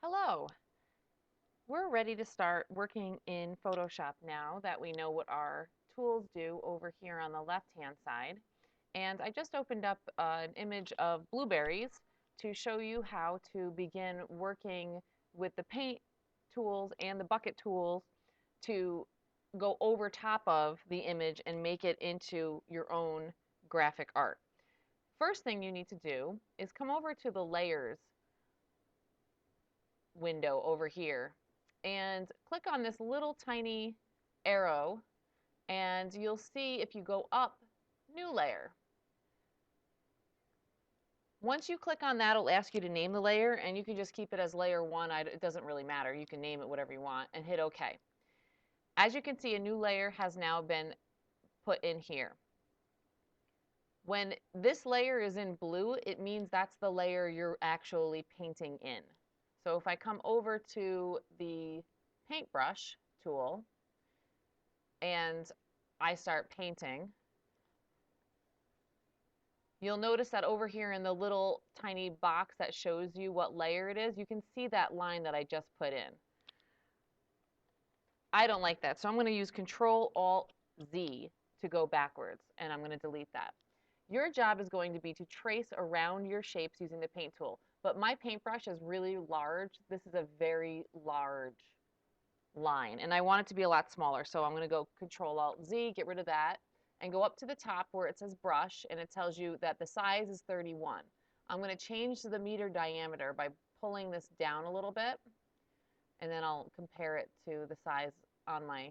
Hello. We're ready to start working in Photoshop now that we know what our tools do over here on the left-hand side. And I just opened up an image of blueberries to show you how to begin working with the paint tools and the bucket tools to go over top of the image and make it into your own graphic art. First thing you need to do is come over to the layers window over here and click on this little tiny arrow, and you'll see if you go up, new layer. Once you click on that, it'll ask you to name the layer, and you can just keep it as layer 1. It doesn't really matter. You can name it whatever you want and hit OK. As you can see, a new layer has now been put in here. When this layer is in blue, it means that's the layer you're actually painting in. So if I come over to the paintbrush tool and I start painting, you'll notice that over here in the little tiny box that shows you what layer it is, you can see that line that I just put in. I don't like that, so I'm going to use Control-Alt-Z to go backwards, and I'm going to delete that. Your job is going to be to trace around your shapes using the paint tool, but my paintbrush is really large. This is a very large line, and I want it to be a lot smaller, so I'm going to go Control-Alt-Z, get rid of that, and go up to the top where it says brush, and it tells you that the size is 31. I'm going to change the meter diameter by pulling this down a little bit, and then I'll compare it to the size on my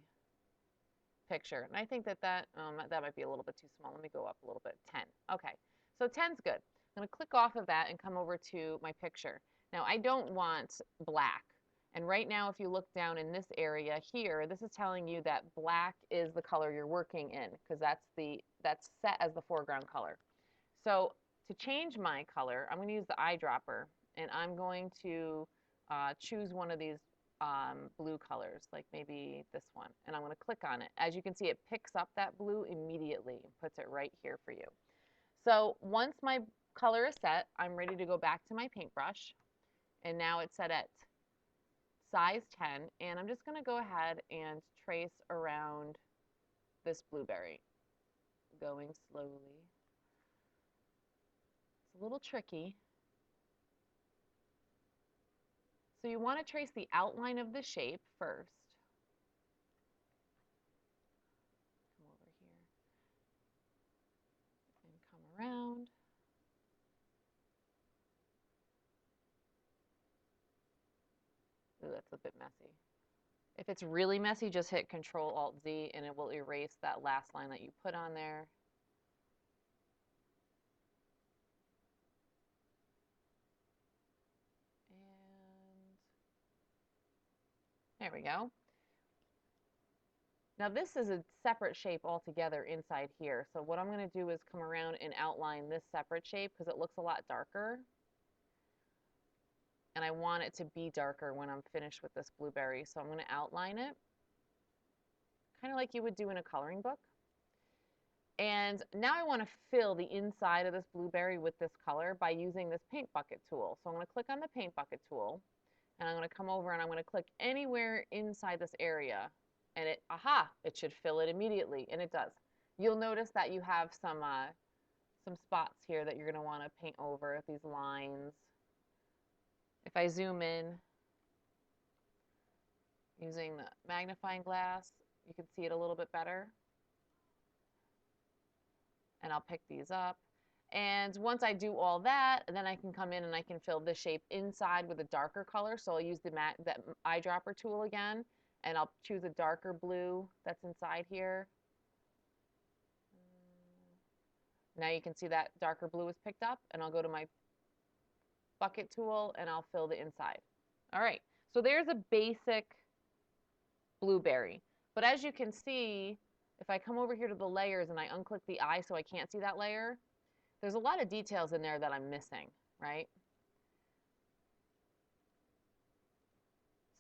picture. And I think that might be a little bit too small. Let me go up a little bit. 10. Okay, so 10's good. I'm going to click off of that and come over to my picture. Now, I don't want black. And right now, if you look down in this area here, this is telling you that black is the color you're working in, because that's set as the foreground color. So to change my color, I'm going to use the eyedropper, and I'm going to choose one of these blue colors, like maybe this one, and I'm going to click on it. As you can see, it picks up that blue immediately and puts it right here for you. So once my color is set, I'm ready to go back to my paintbrush, and now it's set at size 10, and I'm just going to go ahead and trace around this blueberry, going slowly. It's a little tricky. So you want to trace the outline of the shape first. Come over here and come around. Ooh, that's a bit messy. If it's really messy, just hit Control-Alt-Z and it will erase that last line that you put on there. And there we go. Now this is a separate shape altogether inside here. So what I'm going to do is come around and outline this separate shape because it looks a lot darker. And I want it to be darker when I'm finished with this blueberry. So I'm going to outline it, kind of like you would do in a coloring book. And now I want to fill the inside of this blueberry with this color by using this paint bucket tool. So I'm going to click on the paint bucket tool, and I'm going to come over and I'm going to click anywhere inside this area. And it should fill it immediately, and it does. You'll notice that you have some spots here that you're going to want to paint over, these lines. If I zoom in using the magnifying glass, you can see it a little bit better. And I'll pick these up. And once I do all that, then I can come in and I can fill this shape inside with a darker color. So I'll use that eyedropper tool again, and I'll choose a darker blue that's inside here. Now you can see that darker blue is picked up, and I'll go to my bucket tool and I'll fill the inside. All right, so there's a basic blueberry. But as you can see, if I come over here to the layers and I unclick the eye so I can't see that layer, there's a lot of details in there that I'm missing, right?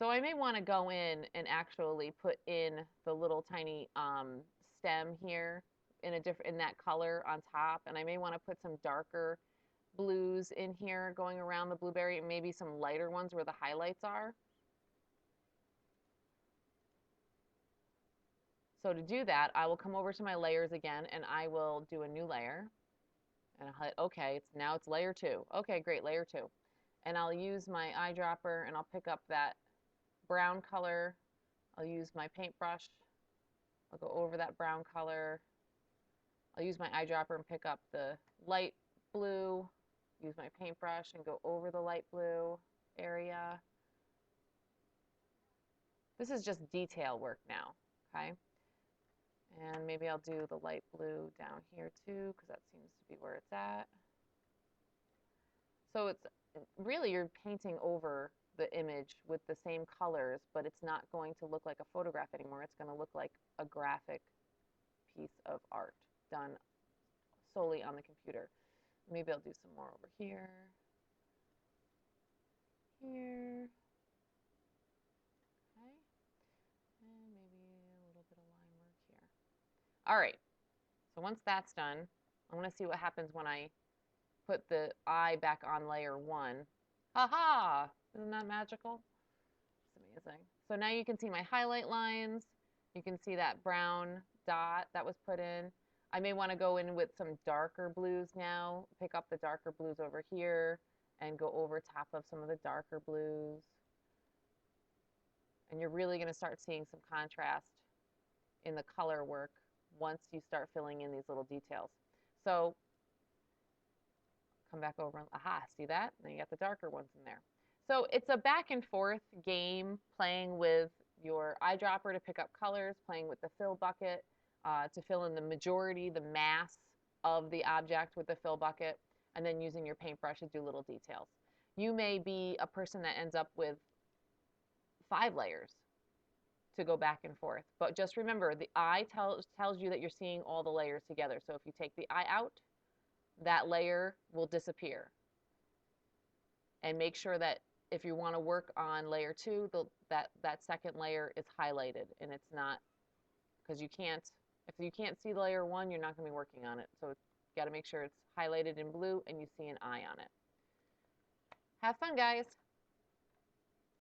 So I may want to go in and actually put in the little tiny stem here in that color on top, and I may want to put some darker blues in here going around the blueberry, and maybe some lighter ones where the highlights are. So to do that, I will come over to my layers again, and I will do a new layer. And I'll hit OK. Now it's layer 2. Okay, great, layer 2. And I'll use my eyedropper, and I'll pick up that brown color. I'll use my paintbrush. I'll go over that brown color. I'll use my eyedropper and pick up the light blue. Use my paintbrush and go over the light blue area. This is just detail work now, okay? And maybe I'll do the light blue down here too, because that seems to be where it's at. So it's really, you're painting over the image with the same colors, but it's not going to look like a photograph anymore. It's going to look like a graphic piece of art done solely on the computer. Maybe I'll do some more over here. Here. Okay. And maybe a little bit of line work here. All right. So once that's done, I want to see what happens when I put the eye back on layer 1. Aha! Isn't that magical? It's amazing. So now you can see my highlight lines. You can see that brown dot that was put in. I may want to go in with some darker blues now, pick up the darker blues over here and go over top of some of the darker blues. And you're really going to start seeing some contrast in the color work once you start filling in these little details. So come back over and, aha, see that? And then you got the darker ones in there. So it's a back and forth game, playing with your eyedropper to pick up colors, playing with the fill bucket to fill in the majority, the mass of the object with the fill bucket, and then using your paintbrush to do little details. You may be a person that ends up with 5 layers to go back and forth. But just remember, the eye tells you that you're seeing all the layers together. So if you take the eye out, that layer will disappear. And make sure that if you want to work on layer 2, that second layer is highlighted, and it's not, because you can't, if you can't see layer 1, you're not going to be working on it. So you got to make sure it's highlighted in blue and you see an eye on it. Have fun, guys.